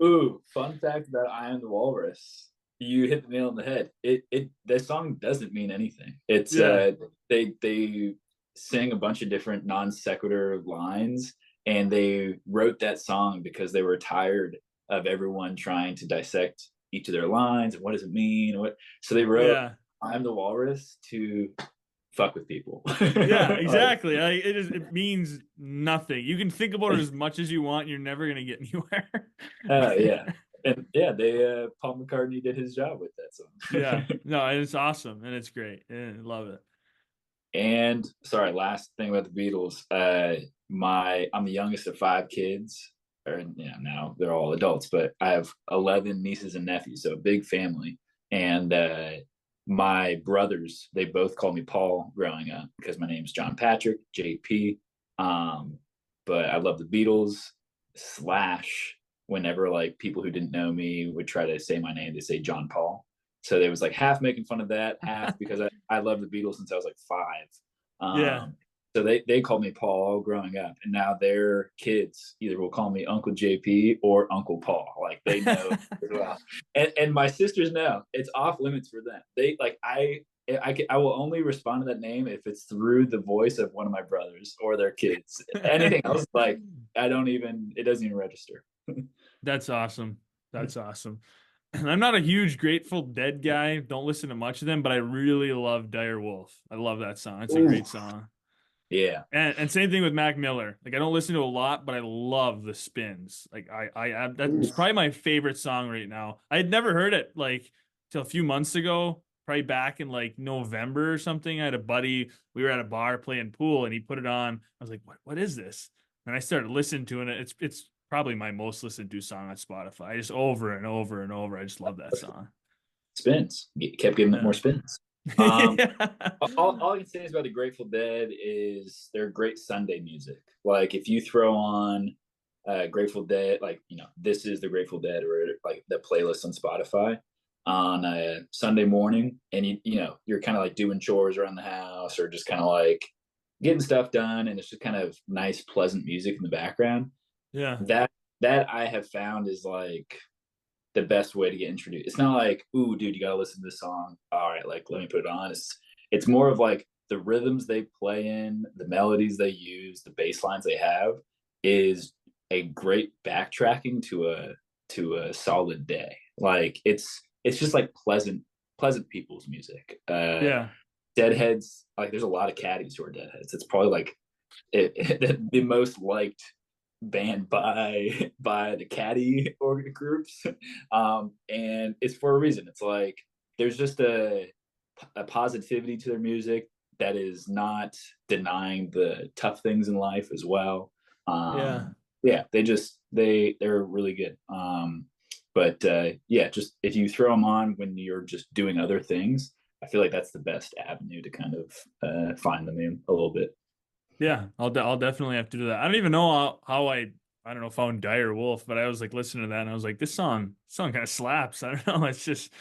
Ooh, fun fact about I Am the Walrus. You hit the nail on the head. It that song doesn't mean anything. It's Yeah. they sing a bunch of different non sequitur lines, and they wrote that song because they were tired of everyone trying to dissect each of their lines and what does it mean, what so they wrote Yeah. I'm the Walrus to fuck with people. Yeah, Like, exactly. It means nothing. You can think about it as much as you want, you're never gonna get anywhere. yeah. And yeah, they Paul McCartney did his job with that Yeah. song. No, it's awesome and it's great. I love it. And sorry, last thing about the Beatles. I'm the youngest of 5 kids, or now they're all adults, but I have 11 nieces and nephews, so a big family. And my brothers, they both called me Paul growing up because my name's John Patrick, JP. Um, but I love the Beatles. Slash, whenever like people who didn't know me would try to say my name, they say John Paul. So they was like half making fun of that, half because I love the Beatles since I was like 5. Yeah. So they called me Paul growing up, and now their kids either will call me Uncle JP or Uncle Paul. Like they know as well, and my sisters know it's off limits for them. They like I will only respond to that name if it's through the voice of one of my brothers or their kids. Anything else, like it doesn't even register. That's awesome. That's awesome. I'm not a huge Grateful Dead guy. Don't listen to much of them, but I really love Dire Wolf. I love that song. It's a great song. Yeah. And same thing with Mac Miller. Like I don't listen to a lot, but I love the spins. Like I that's probably my favorite song right now. I had never heard it like till a few months ago, probably back in like November or something. I had a buddy, we were at a bar playing pool and he put it on. I was like, what is this? And I started listening to it. It's probably my most listened to song on Spotify. Just over and over and over. I just love that song. Spins. Kept giving it more spins. Yeah. All I can say is about the Grateful Dead is they're great Sunday music. Like if you throw on Grateful Dead, like this is the Grateful Dead or like the playlist on Spotify on a Sunday morning, and you're kind of like doing chores around the house or just kind of like getting stuff done, and it's just kind of nice, pleasant music in the background. Yeah. That I have found is like the best way to get introduced. It's not like, ooh, dude, you gotta listen to this song. All right, like let me put it on. It's more of like the rhythms they play in, the melodies they use, the bass lines they have is a great backtracking to a solid day. Like it's just like pleasant people's music. Yeah. Deadheads, like there's a lot of caddies who are deadheads. It's probably like the most liked banned by the Caddie organ groups, and it's for a reason. It's like there's just a positivity to their music that is not denying the tough things in life as well. Yeah, they're really good. But yeah, just if you throw them on when you're just doing other things, I feel like that's the best avenue to kind of find them in a little bit. Yeah, I'll definitely have to do that. I don't even know how I don't know, found Dire Wolf, but I was like listening to that and I was like, this song kind of slaps. I don't know. It's just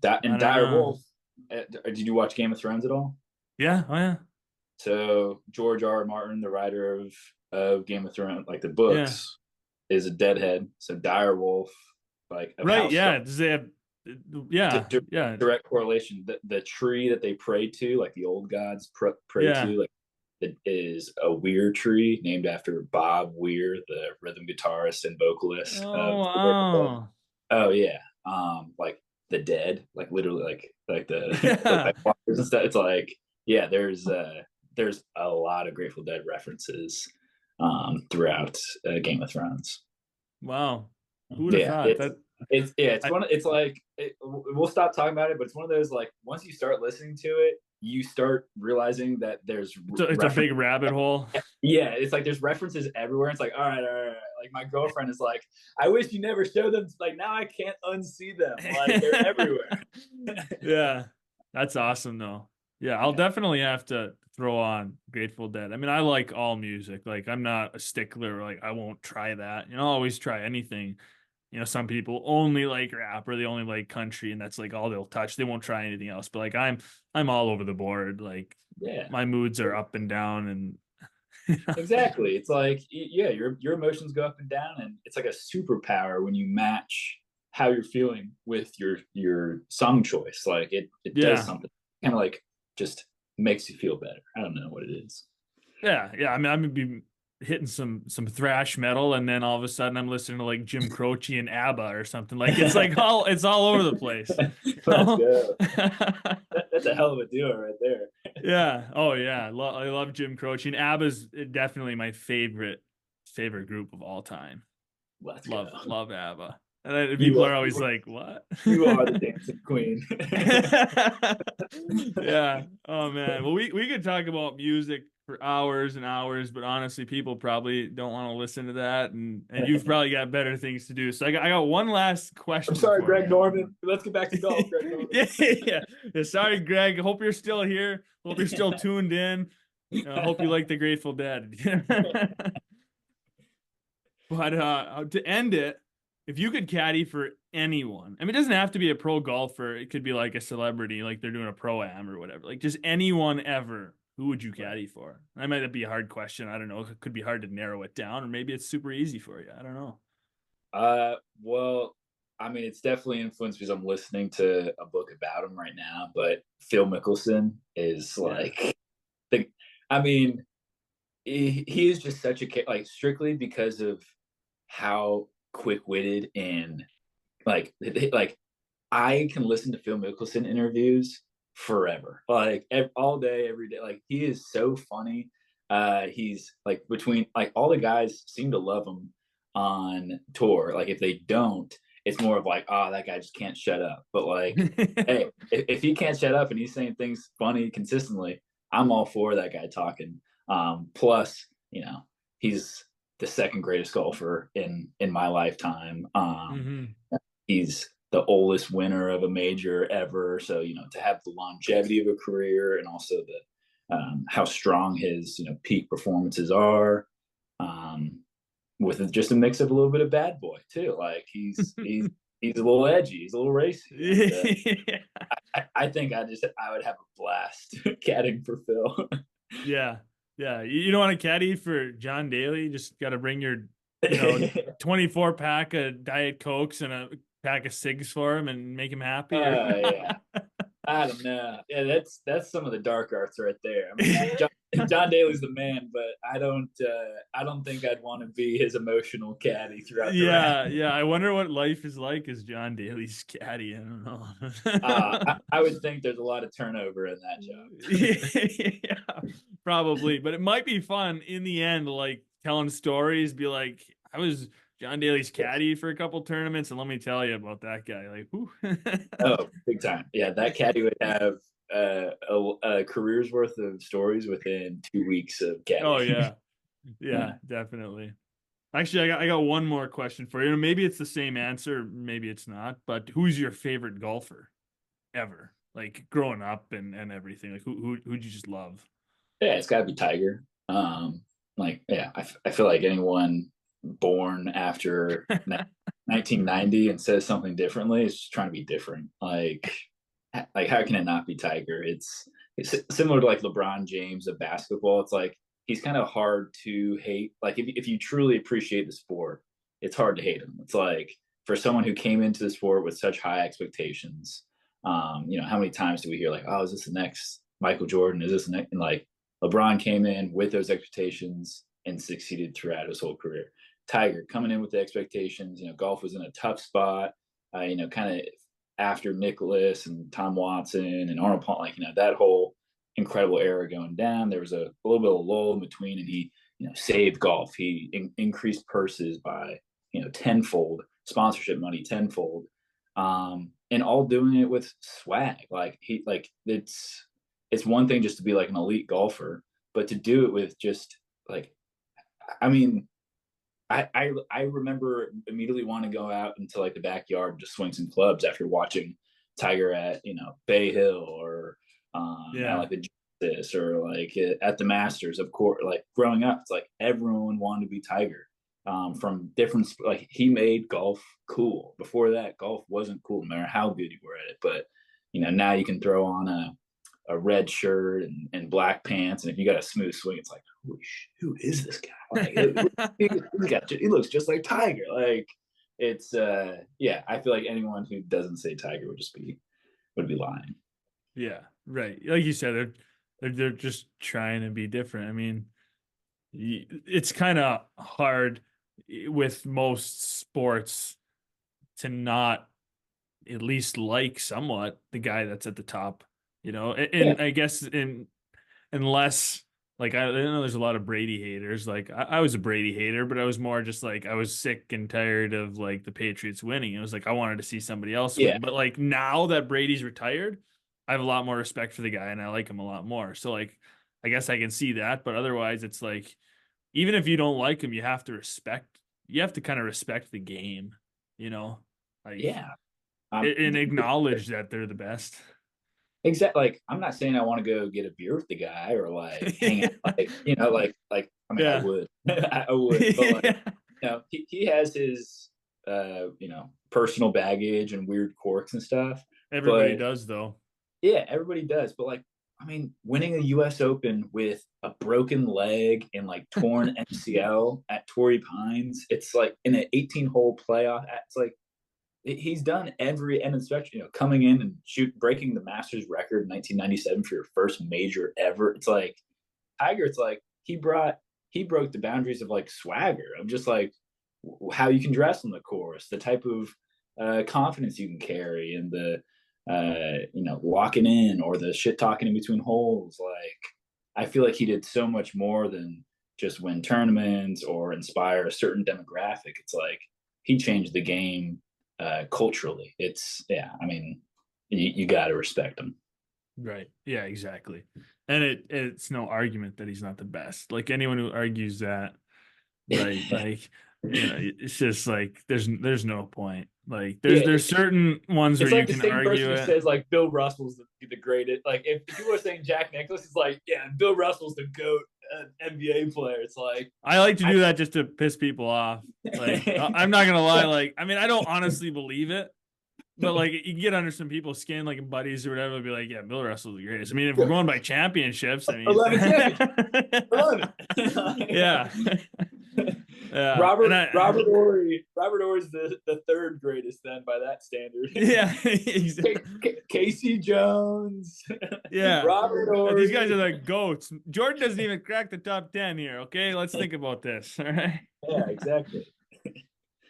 that and Dire Wolf. Did you watch Game of Thrones at all? Yeah. Oh yeah. So George R. R. Martin, the writer of Game of Thrones, like the books, is a deadhead. So Dire Wolf, like right, yeah. Does they have direct correlation. The tree that they pray to, like the old gods pray to, like it is a Weir tree named after Bob Weir, the rhythm guitarist and vocalist. Oh wow. Oh yeah. Like the Dead, like literally like the and stuff. It's like yeah, there's a lot of Grateful Dead references throughout Game of Thrones. Wow. Who would have thought that? We'll stop talking about it, but it's one of those like once you start listening to it, you start realizing that there's it's a big rabbit hole. Yeah, it's like there's references everywhere. It's like all right. Like my girlfriend is like, I wish you never showed them. Like now I can't unsee them. Like they're everywhere. Yeah, that's awesome though. Yeah, I'll definitely have to throw on Grateful Dead. I mean, I like all music. Like I'm not a stickler. Like I won't try that. I'll always try anything. Some people only like rap or they only like country, and that's like all they'll touch. They won't try anything else. But like I'm all over the board. Like my moods are up and down, and exactly. It's like yeah, your emotions go up and down, and it's like a superpower when you match how you're feeling with your song choice. Like it does something kind of like just makes you feel better. I don't know what it is. Yeah. I mean, I'm gonna be hitting some thrash metal, and then all of a sudden I'm listening to like Jim Croce and ABBA or something. Like it's like it's all over the place. Let's go. That's a hell of a duo right there. Yeah. Oh yeah. I love Jim Croce, and ABBA's definitely my favorite group of all time. Love ABBA. And people are always like, "What? You are the dancing queen." Yeah. Oh man. Well, we could talk about music for hours and hours, but honestly, people probably don't want to listen to that, and you've probably got better things to do. So I got one last I'm question sorry, for Greg you. Norman. Let's get back to golf, Greg Norman. Yeah. Sorry, Greg. Hope you're still here. Hope you're still tuned in. Hope you like the Grateful Dead. But to end it, if you could caddy for anyone, I mean, it doesn't have to be a pro golfer. It could be like a celebrity, like they're doing a pro-am or whatever. Like just anyone ever. Who would you caddy for? That might be a hard question. I don't know. It could be hard to narrow it down, or maybe it's super easy for you. I don't know. Well, I mean, it's definitely influenced because I'm listening to a book about him right now. But Phil Mickelson is like, the, I mean, he is just such a like strictly because of how quick-witted and like I can listen to Phil Mickelson interviews forever, like all day, every day. Like he is so funny. He's like between like all the guys seem to love him on tour. Like if they don't, it's more of like, oh, that guy just can't shut up. But like, hey, if he can't shut up and he's saying things funny consistently, I'm all for that guy talking. Plus, he's the second greatest golfer in my lifetime. Mm-hmm. He's the oldest winner of a major ever. So, to have the longevity of a career and also the how strong his, peak performances are, with just a mix of a little bit of bad boy too. Like he's a little edgy, he's a little racy. And, I think I would have a blast caddying for Phil. Yeah. You don't want a caddy for John Daly? Just got to bring your, 24 pack of Diet Cokes and a pack of cigs for him and make him happy. Yeah. I don't know. Yeah, that's some of the dark arts right there. I mean, John Daly's the man, but I don't think I'd want to be his emotional caddy throughout the round. Yeah. I wonder what life is like as John Daly's caddy. I don't know. I would think there's a lot of turnover in that job. Yeah, probably, but it might be fun in the end. Like telling stories, be like, I was John Daly's caddy for a couple tournaments, and let me tell you about that guy. Like, whew. Oh, big time. Yeah, that caddy would have a career's worth of stories within 2 weeks of caddy. Oh yeah, definitely. Actually, I got one more question for you. Maybe it's the same answer, maybe it's not. But who's your favorite golfer ever? Like growing up and everything. Like who'd you just love? Yeah, it's got to be Tiger. I feel like anyone born after 1990 and says something differently is just trying to be different. Like how can it not be Tiger? It's similar to like LeBron James of basketball. It's like he's kind of hard to hate. Like if you truly appreciate the sport, it's hard to hate him. It's like for someone who came into the sport with such high expectations, how many times do we hear like, oh, is this the next Michael Jordan? Is this the next? And like LeBron came in with those expectations and succeeded throughout his whole career. Tiger coming in with the expectations, golf was in a tough spot, kind of after Nicklaus and Tom Watson and Arnold Palmer, that whole incredible era going down. There was a little bit of a lull in between, and he, saved golf. He increased purses by, tenfold, sponsorship money tenfold, and all doing it with swag. It's one thing just to be like an elite golfer, but to do it with just like, I mean, I remember immediately wanting to go out into like the backyard and just swing some clubs after watching Tiger at Bay Hill or at like the Justice or like at the Masters. Of course, like growing up, it's like everyone wanted to be Tiger. From different, like he made golf cool. Before that, golf wasn't cool, no matter how good you were at it. But now you can throw on a red shirt and black pants, and if you got a smooth swing, it's like, who is this guy? Like, he looks just like Tiger. Like it's I feel like anyone who doesn't say Tiger would be lying. Yeah, right. Like you said, they're just trying to be different. I mean, it's kind of hard with most sports to not at least like somewhat the guy that's at the top, and I guess unless like I know there's a lot of Brady haters. Like I was a Brady hater, but I was more just like I was sick and tired of like the Patriots winning. It was like I wanted to see somebody else win. But like now that Brady's retired, I have a lot more respect for the guy and I like him a lot more. So like I guess I can see that, but otherwise it's like, even if you don't like them, you have to kind of respect the game, you know, like, Yeah. Um, and acknowledge that they're the best. exactly. Like, I'm not saying I want to go get a beer with the guy or like hang out, Yeah. like, you know, like, I mean, I Yeah. would, I would, but like, you know, he has his, you know, personal baggage and weird quirks and stuff. Everybody But does though. yeah, everybody does. But like, I mean, winning a US Open with a broken leg and like torn MCL at Torrey Pines, it's like in an 18-hole playoff. It's like he's done every end inspection, you know, coming in and breaking the Masters record in 1997 for your first major ever. It's like Tiger. It's like he broke the boundaries of like swagger, of just like how you can dress on the course, the type of confidence you can carry, and the you know, walking in or the shit talking in between holes. Like, I feel like he did so much more than just win tournaments or inspire a certain demographic. It's like he changed the game culturally. It's, yeah, I mean, you got to respect him. Right. Yeah, exactly. And it's no argument that he's not the best. Like anyone who argues that, right? Like, you know, it's just like there's no point. Like Yeah, there's certain ones where it's you like the can same person argue who it. says like Bill Russell's the greatest. Like, if people are saying Jack Nicklaus is like, yeah, Bill Russell's the goat NBA player. It's like I like to I do that just to piss people off. Like I'm not gonna lie, like I mean I don't honestly believe it, but like you can get under some people's skin, like buddies or whatever, they'll be like, yeah, Bill Russell's the greatest. I mean, if we're going by championships, I mean 11 championships. 11. yeah. Yeah. And I Robert Ory's the third greatest then by that standard. yeah, exactly. Casey Jones, Yeah. Robert These guys are Ory. the goats. Jordan doesn't even crack the top 10 here. Okay. Let's think about this. All right. Yeah, exactly.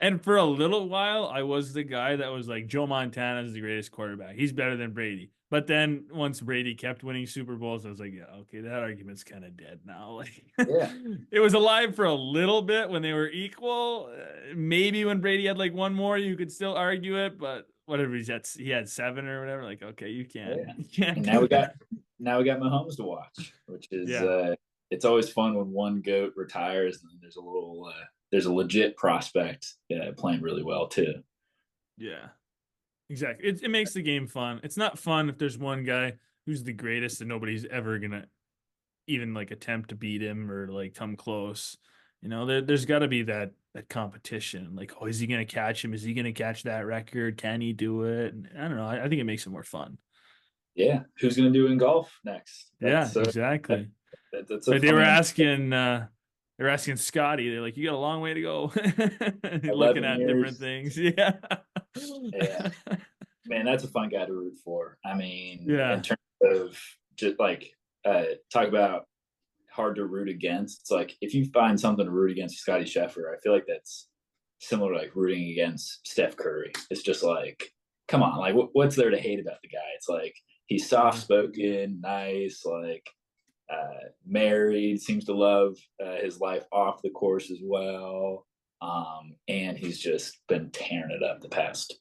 And for a little while, I was the guy that was like, Joe Montana is the greatest quarterback. He's better than Brady. But then once Brady kept winning Super Bowls, I was like, yeah, okay, that argument's kind of dead now. Like, Yeah. it was alive for a little bit when they were equal. Maybe when Brady had like one more, you could still argue it. But whatever he had seven or whatever. Like, okay, Yeah. you can't And do that. now we got Mahomes to watch, which is Yeah. it's always fun when one goat retires and there's a legit prospect playing really well too. Yeah. Exactly. It makes the game fun. It's not fun if there's one guy who's the greatest and nobody's ever gonna even like attempt to beat him or like come close. You know, there's got to be that competition. Like, oh, is he gonna catch him? Is he gonna catch that record? Can he do it? And I don't know. I think it makes it more fun. Yeah, who's gonna do in golf next? Yeah, That's exactly. that's a Like funny one. they were asking Scotty. They're like, you got a long way to go. Looking 11 at different years. things. Yeah. Yeah, man, that's a fun guy to root for. I mean, in Yeah. terms of just like talk about hard to root against. It's like if you find something to root against Scotty Scheffler, I feel like that's similar to like rooting against Steph Curry. It's just like, come on, like what's there to hate about the guy? It's like he's soft spoken, nice, like married, seems to love his life off the course as well. And he's just been tearing it up the past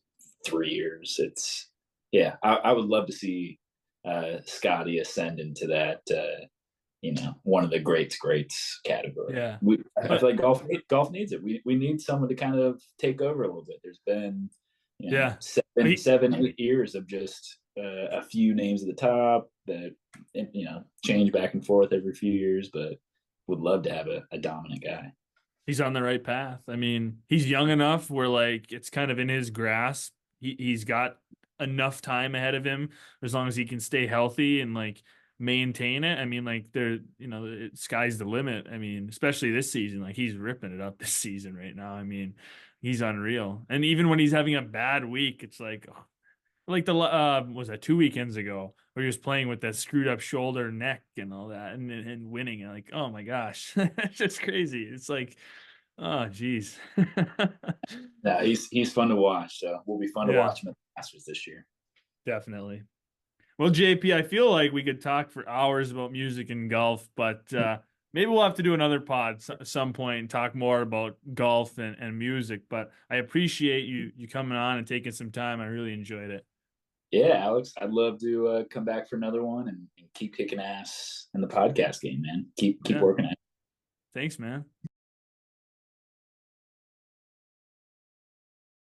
3 years. It's, yeah, I would love to see Scotty ascend into that, you know, one of the greats category. Yeah. I feel like golf needs it. We need someone to kind of take over a little bit. There's been, you know, Yeah. 7, 8 years of just a few names at the top that, you know, change back and forth every few years, but would love to have a dominant guy. He's on the right path. I mean, he's young enough where like it's kind of in his grasp. He's got enough time ahead of him as long as he can stay healthy and like maintain it. I mean, like sky's the limit. I mean, especially this season, like he's ripping it up this season right now. I mean, he's unreal. And even when he's having a bad week, it's like, oh, like was that 2 weekends ago where he was playing with that screwed up shoulder, neck, and all that, and winning. And like, oh my gosh, it's just crazy. It's like, oh geez. Yeah, he's fun to watch. So we'll be fun to Yeah, watch him at the Masters this year. definitely. Well, JP, I feel like we could talk for hours about music and golf, but maybe we'll have to do another pod at some point and talk more about golf and music. But I appreciate you coming on and taking some time. I really enjoyed it. Yeah, Alex, I'd love to come back for another one and keep kicking ass in the podcast game, man. Keep Yeah. working at it. Thanks, man.